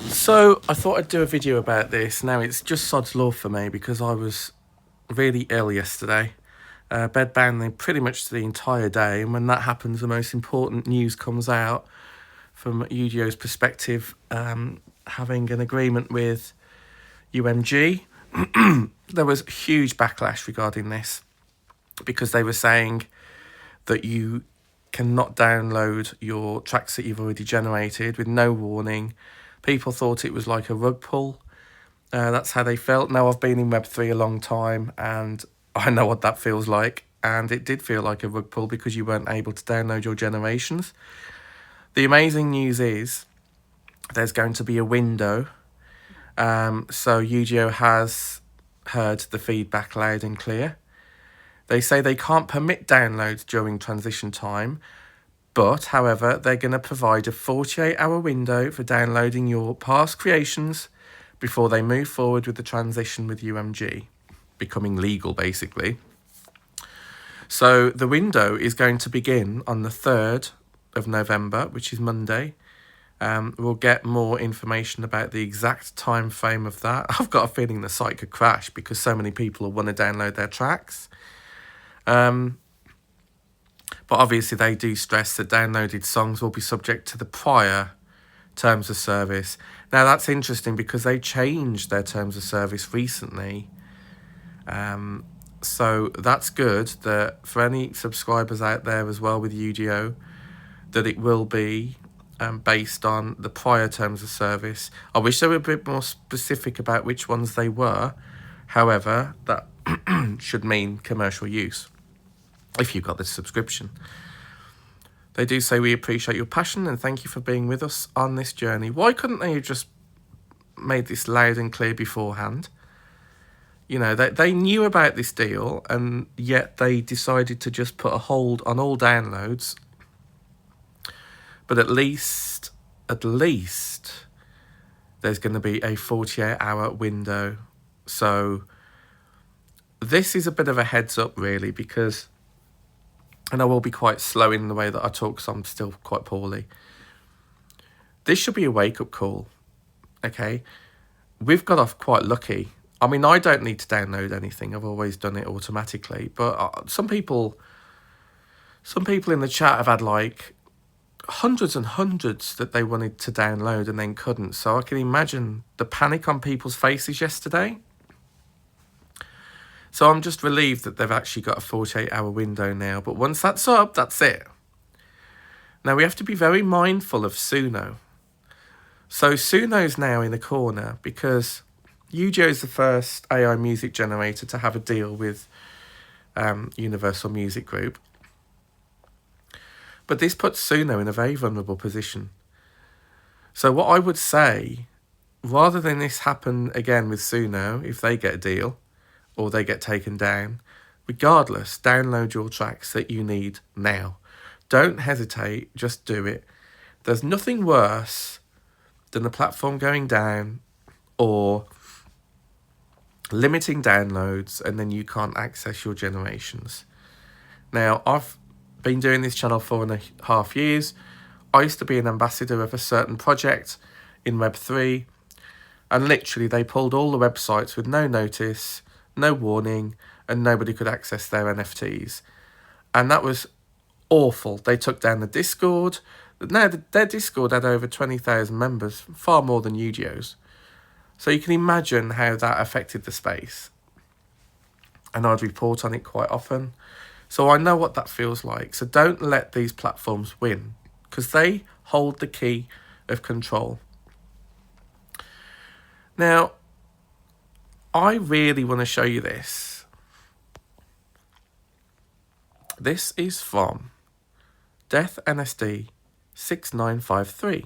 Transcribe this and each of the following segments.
So I thought I'd do a video about this. Now it's just sod's law for me because I was really ill yesterday. Bedbound pretty much the entire day, and when that happens the most important news comes out from Udio's perspective, having an agreement with UMG. There was huge backlash regarding this because they were saying that you cannot download your tracks that you've already generated with no warning. People thought it was like a rug pull. That's how they felt. Now, I've been in Web3 a long time and I know what that feels like. And it did feel like a rug pull because you weren't able to download your generations. The amazing news is there's going to be a window. So Udio has heard the feedback loud and clear. They say they can't permit downloads during transition time, but, however, they're going to provide a 48-hour window for downloading your past creations before they move forward with the transition with UMG, becoming legal, basically. So the window is going to begin on the 3rd of November, which is Monday. We'll get more information about the exact time frame of that. I've got a feeling the site could crash because so many people will want to download their tracks. But obviously they do stress that downloaded songs will be subject to the prior terms of service. Now that's interesting because they changed their terms of service recently. So that's good that for any subscribers out there as well with Udio, that it will be based on the prior terms of service. I wish they were a bit more specific about which ones they were. However, that should mean commercial use if you've got this subscription. They do say, we appreciate your passion and thank you for being with us on this journey. Why couldn't they have just made this loud and clear beforehand? You know, they knew about this deal and yet they decided to just put a hold on all downloads. But at least, there's going to be a 48-hour window. So this is a bit of a heads up, really, because, and I will be quite slow in the way that I talk because I'm still quite poorly. This should be a wake-up call, okay? We've got off quite lucky. I mean, I don't need to download anything. I've always done it automatically. But some people in the chat have had like hundreds and hundreds that they wanted to download and then couldn't. So I can imagine the panic on people's faces yesterday. So I'm just relieved that they've actually got a 48-hour window now. But once that's up, that's it. Now we have to be very mindful of Suno. So Suno's now in the corner because Udio is the first AI music generator to have a deal with Universal Music Group. But this puts Suno in a very vulnerable position. So what I would say, rather than this happen again with Suno, if they get a deal or they get taken down, regardless, download your tracks that you need now. Don't hesitate, just do it. There's nothing worse than the platform going down or limiting downloads and then you can't access your generations. Now, I've been doing this channel 4.5 years. I used to be an ambassador of a certain project in Web3 and literally they pulled all the websites with no notice, no warning, and nobody could access their NFTs. And that was awful. They took down the Discord. Now, their Discord had over 20,000 members, far more than Udio's. So you can imagine how that affected the space. And I'd report on it quite often. So I know what that feels like. So don't let these platforms win because they hold the key of control. Now, I really want to show you this. This is from Death NSD 6953.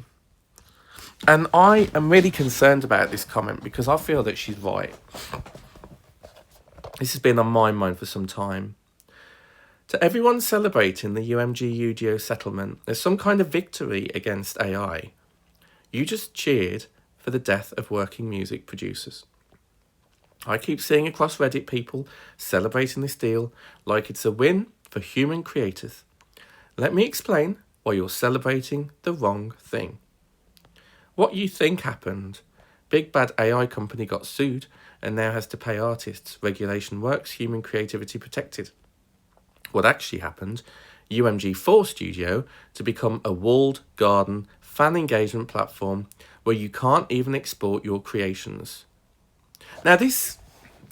And I am really concerned about this comment because I feel that she's right. This has been on my mind for some time. To everyone celebrating the UMG Udio settlement as some kind of victory against AI, you just cheered for the death of working music producers. I keep seeing across Reddit people celebrating this deal like it's a win for human creators. Let me explain why you're celebrating the wrong thing. What you think happened? Big bad AI company got sued and now has to pay artists. Regulation works, human creativity protected. What actually happened? UMG forced Udio to become a walled garden fan engagement platform where you can't even export your creations. Now, this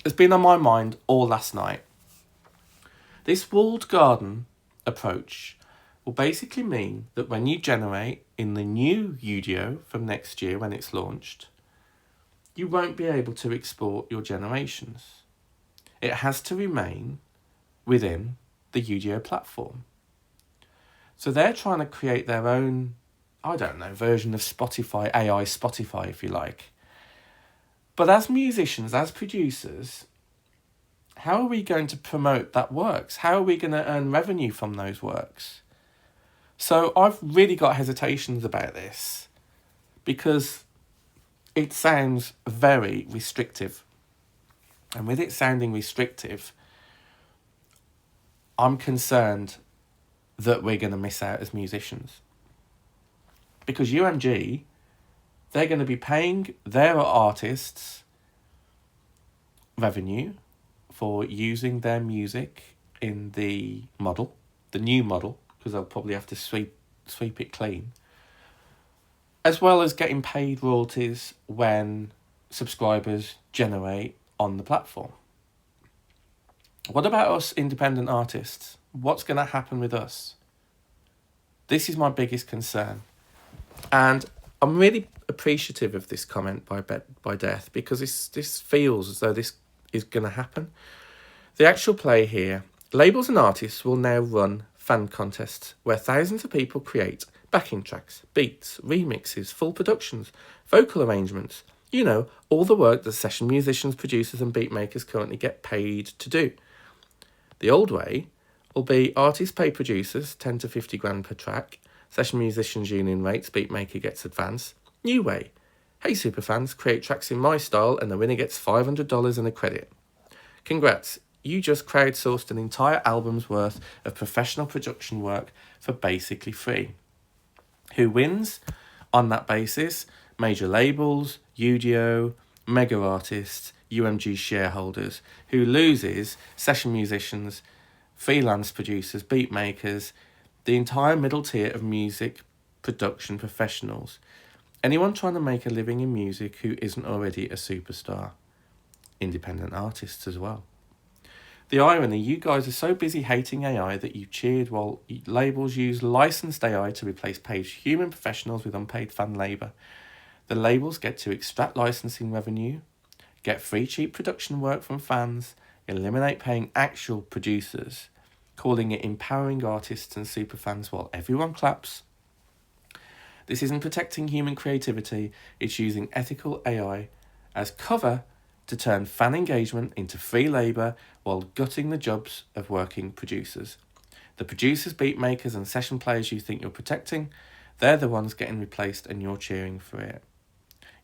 has been on my mind all last night. This walled garden approach will basically mean that when you generate in the new Udio from next year when it's launched, you won't be able to export your generations. It has to remain within the Udio platform. So they're trying to create their own, version of Spotify, AI Spotify, if you like. But as musicians, as producers, how are we going to promote that works? How are we going to earn revenue from those works? So I've really got hesitations about this because it sounds very restrictive. And with it sounding restrictive, I'm concerned that we're going to miss out as musicians. Because UMG, they're going to be paying their artists revenue for using their music in the model, the new model, because they'll probably have to sweep it clean, as well as getting paid royalties when subscribers generate on the platform. What about us independent artists? What's going to happen with us? This is my biggest concern. And I'm really appreciative of this comment by Death because this feels as though this is going to happen. The actual play here, labels and artists will now run fan contests where thousands of people create backing tracks, beats, remixes, full productions, vocal arrangements, all the work that session musicians, producers and beat makers currently get paid to do. The old way will be artists pay producers 10 to 50 grand per track, session musicians union rates, beat maker gets advance. New way, hey superfans, create tracks in my style and the winner gets $500 and a credit. Congrats, you just crowdsourced an entire album's worth of professional production work for basically free. Who wins on that basis? Major labels, Udio, mega artists, UMG shareholders. Who loses? Session musicians, freelance producers, beat makers, the entire middle tier of music production professionals. Anyone trying to make a living in music who isn't already a superstar. Independent artists as well. The irony, you guys are so busy hating AI that you cheered while labels use licensed AI to replace paid human professionals with unpaid fan labour. The labels get to extract licensing revenue, get free cheap production work from fans, eliminate paying actual producers, calling it empowering artists and superfans while everyone claps. This isn't protecting human creativity, it's using ethical AI as cover to turn fan engagement into free labour while gutting the jobs of working producers. The producers, beat makers and session players you think you're protecting, they're the ones getting replaced and you're cheering for it.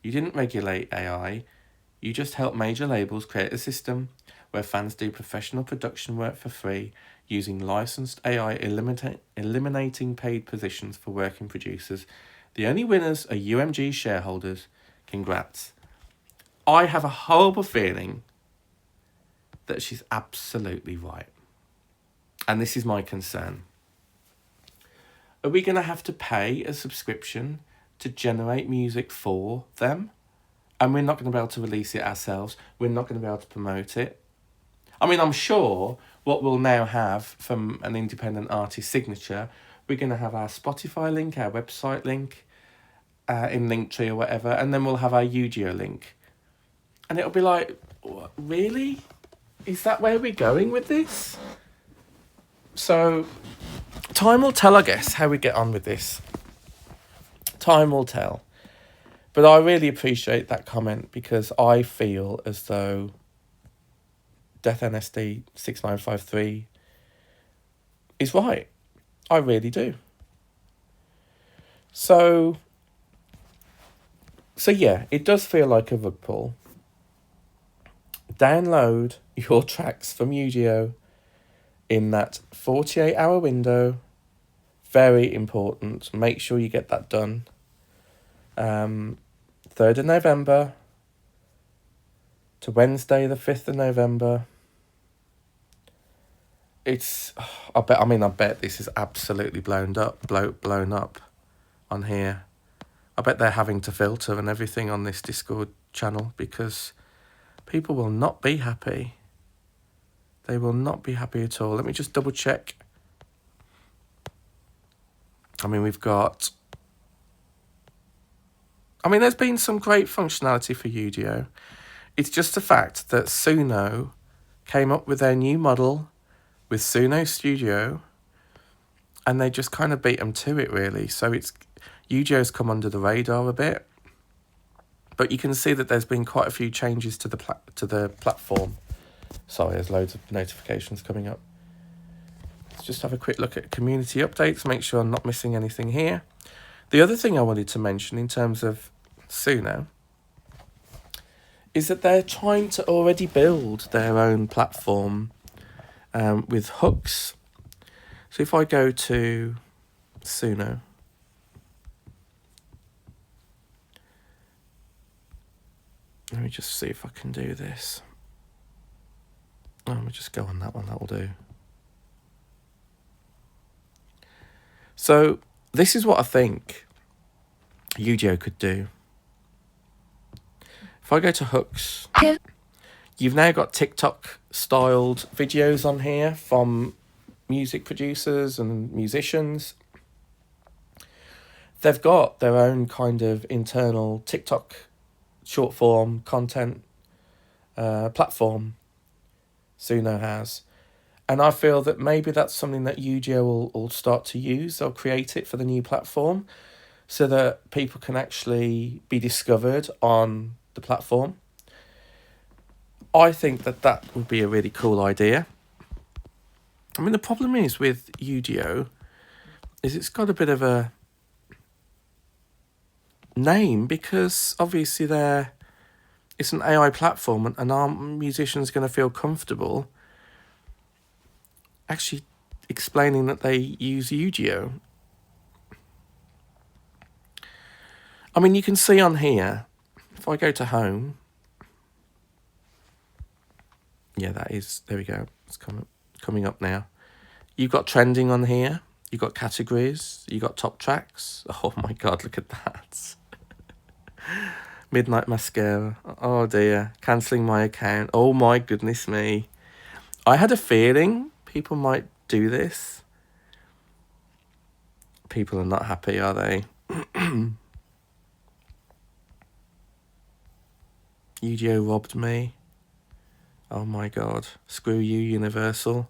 You didn't regulate AI, you just helped major labels create a system where fans do professional production work for free using licensed AI, eliminating paid positions for working producers. The only winners are UMG shareholders. Congrats. I have a horrible feeling that she's absolutely right. And this is my concern. Are we going to have to pay a subscription to generate music for them? And we're not going to be able to release it ourselves. We're not going to be able to promote it. I mean, I'm sure what we'll now have from an independent artist signature, we're going to have our Spotify link, our website link, in Linktree or whatever, and then we'll have our Udio link. And it'll be like, really? Is that where we're going with this? So, time will tell, I guess, how we get on with this. Time will tell. But I really appreciate that comment because I feel as though Death NSD 6953 is right. I really do. So yeah, it does feel like a rug pull. Download your tracks from Udio in that 48-hour window. Very important. Make sure you get that done. 3rd of November to Wednesday the 5th of November. It's, I bet this is absolutely blown up on here. I bet they're having to filter and everything on this Discord channel because people will not be happy. They will not be happy at all. Let me just double check. We've got... there's been some great functionality for Udio. It's just the fact that Suno came up with their new model with Suno Studio and they just kind of beat them to it, really. So Udio's come under the radar a bit. But you can see that there's been quite a few changes to the platform. Sorry, there's loads of notifications coming up. Let's just have a quick look at community updates, make sure I'm not missing anything here. The other thing I wanted to mention in terms of Suno is that they're trying to already build their own platform with hooks. So if I go to Suno, let me just see if I can do this. Let me just go on that one, that will do. So this is what I think Udio could do. If I go to hooks, you've now got TikTok-styled videos on here from music producers and musicians. They've got their own kind of internal TikTok short-form content platform, Suno has. And I feel that maybe that's something that Udio will start to use. They'll create it for the new platform so that people can actually be discovered on the platform. I think that would be a really cool idea. The problem is with Udio is it's got a bit of a name because obviously it's an AI platform and our musicians going to feel comfortable actually explaining that they use Udio. You can see on here, if I go to home, yeah, there we go, it's coming up now. You've got trending on here, you've got categories, you've got top tracks. Oh my God, look at that. Midnight Mascara, oh dear, cancelling my account, oh my goodness me. I had a feeling people might do this. People are not happy, are they? Udio robbed me. Oh my God. Screw you, Universal.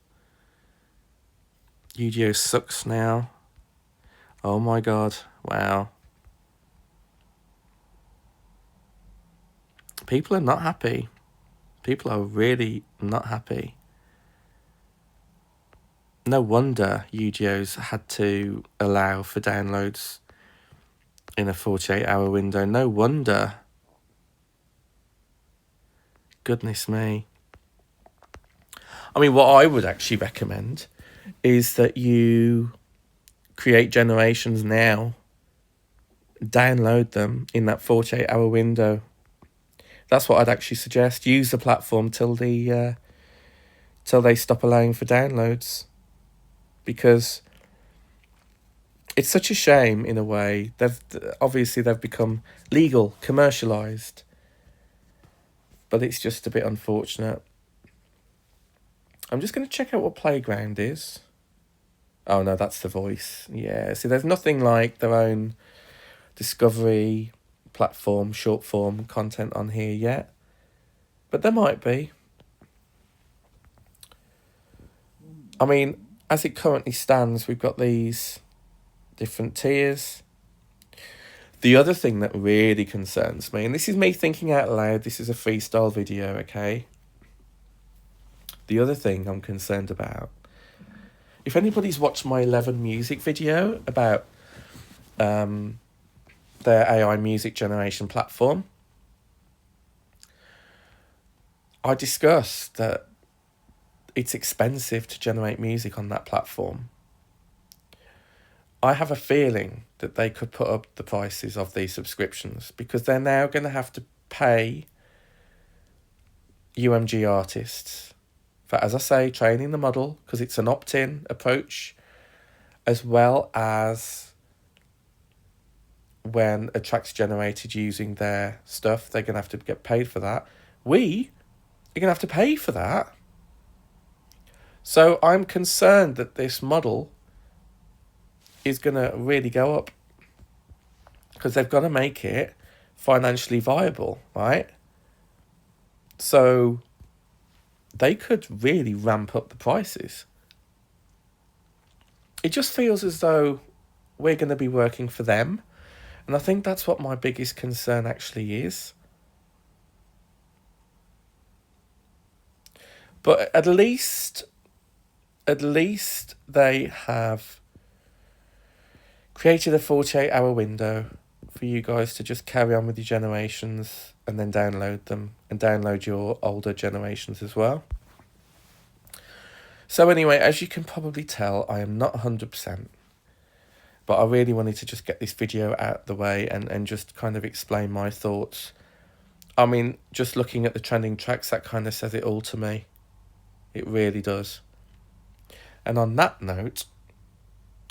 Udio sucks now. Oh my God. Wow. People are not happy. People are really not happy. No wonder Udio's had to allow for downloads in a 48-hour window. No wonder. Goodness me. What I would actually recommend is that you create generations now, download them in that 48-hour window. That's what I'd actually suggest. Use the platform till they stop allowing for downloads. Because it's such a shame in a way. They've become legal, commercialised. But it's just a bit unfortunate. I'm just going to check out what Playground is. Oh no, that's The Voice. Yeah, see, there's nothing like their own discovery platform, short form content on here yet. But there might be. As it currently stands, we've got these different tiers. The other thing that really concerns me, and this is me thinking out loud, this is a freestyle video, okay? The other thing I'm concerned about, if anybody's watched my 11 music video about their AI music generation platform, I discussed that it's expensive to generate music on that platform. I have a feeling that they could put up the prices of these subscriptions, because they're now going to have to pay UMG artists for, as I say, training the model, because it's an opt-in approach, as well as when a track's generated using their stuff, they're going to have to get paid for that. We are going to have to pay for that. So I'm concerned that this model is going to really go up, because they've got to make it financially viable, right? So they could really ramp up the prices. It just feels as though we're going to be working for them. And I think that's what my biggest concern actually is. But at least they have created a 48-hour window for you guys to just carry on with your generations and then download them, and download your older generations as well. So anyway, as you can probably tell, I am not 100%. But I really wanted to just get this video out the way and just kind of explain my thoughts. I mean, just looking at the trending tracks, that kind of says it all to me. It really does. And on that note,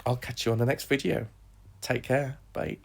I'll catch you on the next video. Take care. Bye.